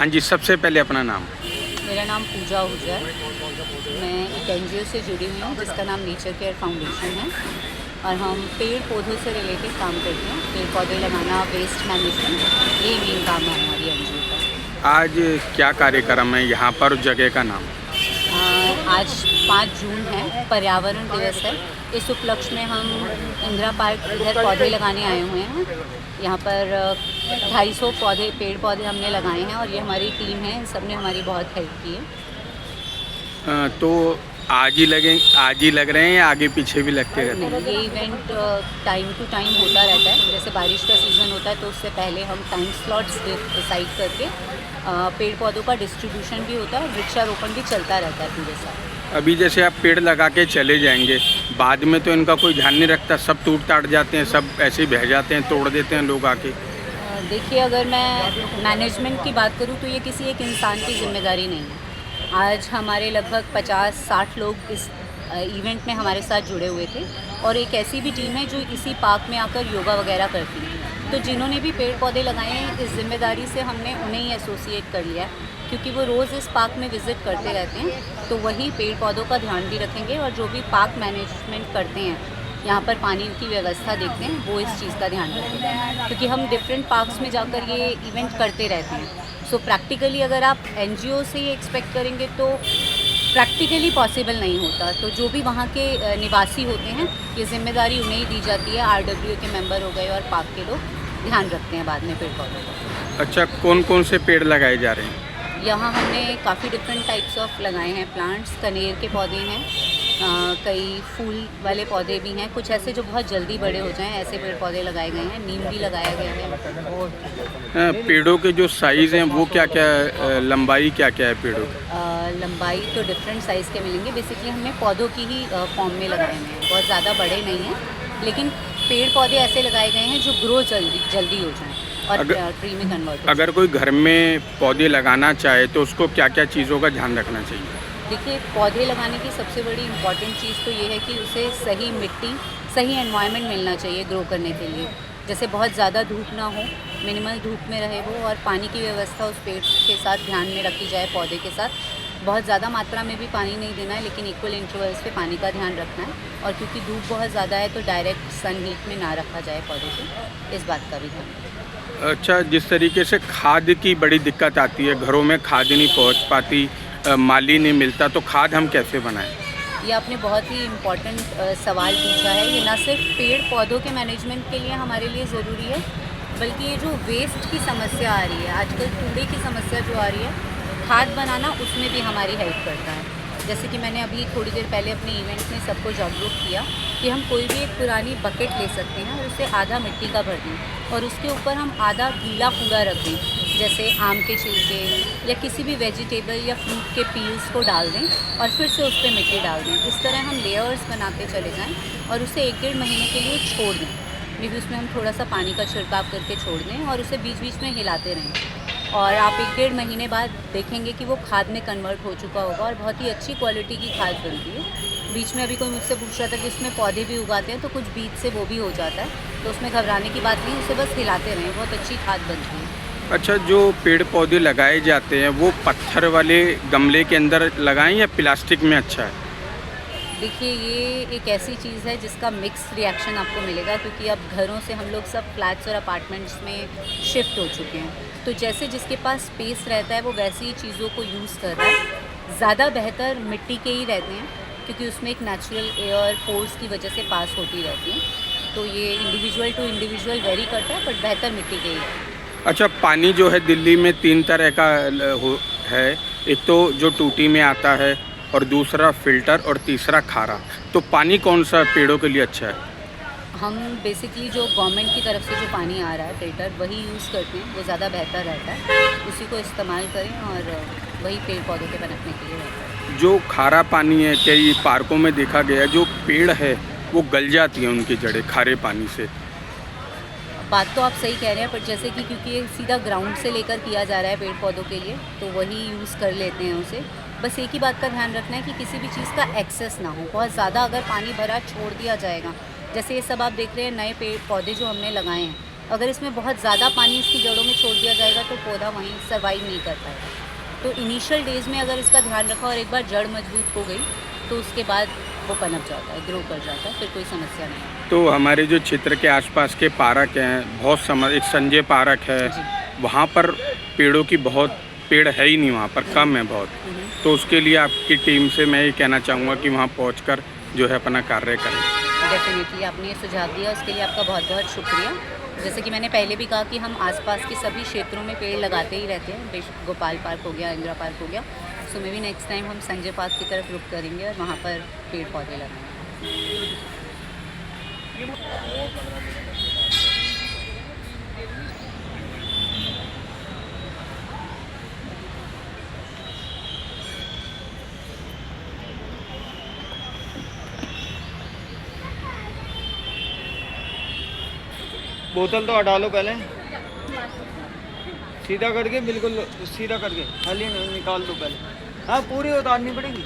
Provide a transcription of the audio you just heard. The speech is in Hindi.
हाँ जी, सबसे पहले अपना नाम। मेरा नाम पूजा आहूजा है। मैं एक एनजीओ से जुड़ी हुई हूँ जिसका नाम नेचर केयर फाउंडेशन है और हम पेड़ पौधों से रिलेटेड काम करते हैं। पेड़ पौधे लगाना, वेस्ट मैनेजमेंट, ये मेन काम है हमारी एनजीओ का। आज क्या कार्यक्रम है यहाँ पर, जगह का नाम? आज 5 जून है, पर्यावरण दिवस है। इस उपलक्ष्य में हम इंदिरा पार्क इधर पौधे लगाने आए हुए हैं। यहाँ पर 250 पेड़ पौधे हमने लगाए हैं और ये हमारी टीम है, इन सब ने हमारी बहुत हेल्प की है। तो आज ही लग रहे हैं या आगे पीछे भी लगते रहते हैं? नहीं, ये इवेंट टाइम टू टाइम होता रहता है। जैसे बारिश का सीज़न होता है तो उससे पहले हम टाइम स्लॉट्स डिसाइड करके पेड़ पौधों का डिस्ट्रीब्यूशन भी होता है, वृक्षारोपण भी चलता रहता है पूरे साल। अभी जैसे आप पेड़ लगा के चले जाएंगे, बाद में तो इनका कोई ध्यान नहीं रखता, सब टूट टाट जाते हैं, सब ऐसे ही बह जाते हैं, तोड़ देते हैं लोग आके। देखिए, अगर मैं मैनेजमेंट की बात करूँ तो ये किसी एक इंसान की जिम्मेदारी नहीं है। आज हमारे लगभग 50-60 लोग इस इवेंट में हमारे साथ जुड़े हुए थे और एक ऐसी भी टीम है जो इसी पार्क में आकर योगा वगैरह करती है। तो जिन्होंने भी पेड़ पौधे लगाए हैं, इस जिम्मेदारी से हमने उन्हें ही एसोसिएट कर लिया है, क्योंकि वो रोज़ इस पार्क में विज़िट करते रहते हैं। तो वही पेड़ पौधों का ध्यान भी रखेंगे और जो भी पार्क मैनेजमेंट करते हैं, यहाँ पर पानी की व्यवस्था देखते हैं, वो इस चीज़ का ध्यान रखेंगे, क्योंकि हम डिफरेंट पार्क्स में जाकर ये इवेंट करते रहते हैं। सो प्रैक्टिकली अगर आप एनजीओ से ये एक्सपेक्ट करेंगे तो प्रैक्टिकली पॉसिबल नहीं होता। तो जो भी वहाँ के निवासी होते हैं, ये जिम्मेदारी उन्हें ही दी जाती है। आरडब्ल्यू के मेंबर हो गए और पार्क के लोग ध्यान रखते हैं बाद में पेड़ पौधों का। अच्छा, कौन कौन से पेड़ लगाए जा रहे हैं? यहाँ हमने काफ़ी डिफरेंट टाइप्स ऑफ लगाए हैं प्लांट्स। कनेर के पौधे हैं, कई फूल वाले पौधे भी हैं, कुछ ऐसे जो बहुत जल्दी बड़े हो जाएं, ऐसे पेड़ पौधे लगाए गए हैं। नीम भी लगाया गया है। पेड़ों के जो साइज़ हैं वो क्या क्या, लंबाई क्या क्या है पेड़ों की? लंबाई तो डिफरेंट साइज़ के मिलेंगे। बेसिकली हमने पौधों की ही फॉर्म में लगाए हैं, बहुत ज़्यादा बड़े नहीं हैं, लेकिन पेड़ पौधे ऐसे लगाए गए हैं जो ग्रो जल्दी हो जाएं और ट्री में कन्वर्ट हो। अगर कोई घर में पौधे लगाना चाहे तो उसको क्या क्या चीज़ों का ध्यान रखना चाहिए? देखिए, पौधे लगाने की सबसे बड़ी इम्पॉर्टेंट चीज़ तो ये है कि उसे सही मिट्टी, सही एनवायरनमेंट मिलना चाहिए ग्रो करने के लिए। जैसे बहुत ज़्यादा धूप ना हो, मिनिमल धूप में रहे वो, और पानी की व्यवस्था उस पेड़ के साथ ध्यान में रखी जाए। पौधे के साथ बहुत ज़्यादा मात्रा में भी पानी नहीं देना है, लेकिन इक्वल इंटरवल्स पे पानी का ध्यान रखना है। और क्योंकि धूप बहुत ज़्यादा है तो डायरेक्ट सन हीट में ना रखा जाए पौधे को, इस बात का भी ध्यान रखें। अच्छा, जिस तरीके से खाद की बड़ी दिक्कत आती है, घरों में खाद नहीं पहुंच पाती, माली नहीं मिलता, तो खाद हम कैसे बनाएं? ये आपने बहुत ही इम्पोर्टेंट सवाल पूछा है। ये ना सिर्फ पेड़ पौधों के मैनेजमेंट के लिए हमारे लिए ज़रूरी है, बल्कि ये जो वेस्ट की समस्या आ रही है आजकल, कूड़े की समस्या जो आ रही है, खाद बनाना उसमें भी हमारी हेल्प करता है। जैसे कि मैंने अभी थोड़ी देर पहले अपने इवेंट में सबको जागरूक किया कि हम कोई भी एक पुरानी बकेट ले सकते हैं और उसे आधा मिट्टी का भर दें और उसके ऊपर हम आधा गीला कूड़ा रख दें, जैसे आम के छिलके या किसी भी वेजिटेबल या फ्रूट के पील्स को डाल दें और फिर से उस पर मिट्टी डाल दें। इस तरह हम लेयर्स बनाते चले जाएं और उसे 1-1.5 महीने के लिए छोड़ दें। मे भी उसमें हम थोड़ा सा पानी का छिड़काव करके छोड़ दें और उसे बीच बीच में हिलाते रहें, और आप 1-1.5 महीने बाद देखेंगे कि वो खाद में कन्वर्ट हो चुका होगा और बहुत ही अच्छी क्वालिटी की खाद बनती है। बीच में अभी कोई मुझसे पूछ रहा था कि इसमें पौधे भी उगाते हैं, तो कुछ बीज से वो भी हो जाता है, तो उसमें घबराने की बात नहीं, उसे बस हिलाते रहें, बहुत अच्छी खाद बनती है। अच्छा, जो पेड़ पौधे लगाए जाते हैं वो पत्थर वाले गमले के अंदर लगाएं या प्लास्टिक में अच्छा है? देखिए, ये एक ऐसी चीज़ है जिसका मिक्स रिएक्शन आपको मिलेगा, क्योंकि अब घरों से हम लोग सब फ्लैट्स और अपार्टमेंट्स में शिफ्ट हो चुके हैं। तो जैसे जिसके पास स्पेस रहता है वो वैसी ही चीज़ों को यूज़ कर रहा है। ज़्यादा बेहतर मिट्टी के ही रहते हैं, क्योंकि उसमें एक नेचुरल एयर पोर्स की वजह से पास होती रहती है। तो ये इंडिविजुअल टू इंडिविजुअल वेरी करता है, बट बेहतर मिट्टी के ही है। अच्छा, पानी जो है दिल्ली में 3 तरह का है। एक तो जो टूटी में आता है, और दूसरा फ़िल्टर, और तीसरा खारा। तो पानी कौन सा पेड़ों के लिए अच्छा है? हम बेसिकली जो गवर्नमेंट की तरफ से जो पानी आ रहा है फ़िल्टर, वही यूज़ करते हैं, वो ज़्यादा बेहतर रहता है। उसी को इस्तेमाल करें और वही पेड़ पौधों के पनपने के लिए रहता है। जो खारा पानी है, कई पार्कों में देखा गया है, जो पेड़ है वो गल जाती हैं उनकी जड़ें खारे पानी से। बात तो आप सही कह रहे हैं, पर जैसे कि क्योंकि ये सीधा ग्राउंड से लेकर किया जा रहा है पेड़ पौधों के लिए, तो वही यूज़ कर लेते हैं उसे। बस एक ही बात का ध्यान रखना है कि किसी भी चीज़ का एक्सेस ना हो। बहुत ज़्यादा अगर पानी भरा छोड़ दिया जाएगा, जैसे ये सब आप देख रहे हैं नए पेड़ पौधे जो हमने लगाए हैं, अगर इसमें बहुत ज़्यादा पानी इसकी जड़ों में छोड़ दिया जाएगा तो पौधा वहीं सर्वाइव नहीं कर पाएगा। तो इनिशियल डेज़ में अगर इसका ध्यान रखा और एक बार जड़ मजबूत हो गई तो उसके बाद वो पनप जाता है, ग्रो कर जाता है, फिर कोई समस्या नहीं है। तो हमारे जो क्षेत्र के आसपास के पार्क हैं, बहुत एक संजय पार्क है, जी। वहाँ पर पेड़ों की बहुत पेड़ है ही नहीं, वहाँ पर कम है बहुत। तो उसके लिए आपकी टीम से मैं ये कहना चाहूँगा कि वहाँ पहुँचकर जो है अपना कार्य करें। डेफिनेटली आपने ये सुझाव दिया, उसके लिए आपका बहुत बहुत शुक्रिया। जैसे कि मैंने पहले भी कहा कि हम आसपास के सभी क्षेत्रों में पेड़ लगाते ही रहते हैं, गोपाल पार्क हो गया, इंदिरा पार्क हो गया। सो मे बी नेक्स्ट टाइम हम संजय पार्क की तरफ रुख करेंगे और वहाँ पर पेड़ पौधे लगाएंगे। बोतल तो हटा लो पहले, सीधा करके, बिल्कुल सीधा करके, खाली निकाल दो पहले। हाँ, पूरी उतारनी पड़ेगी।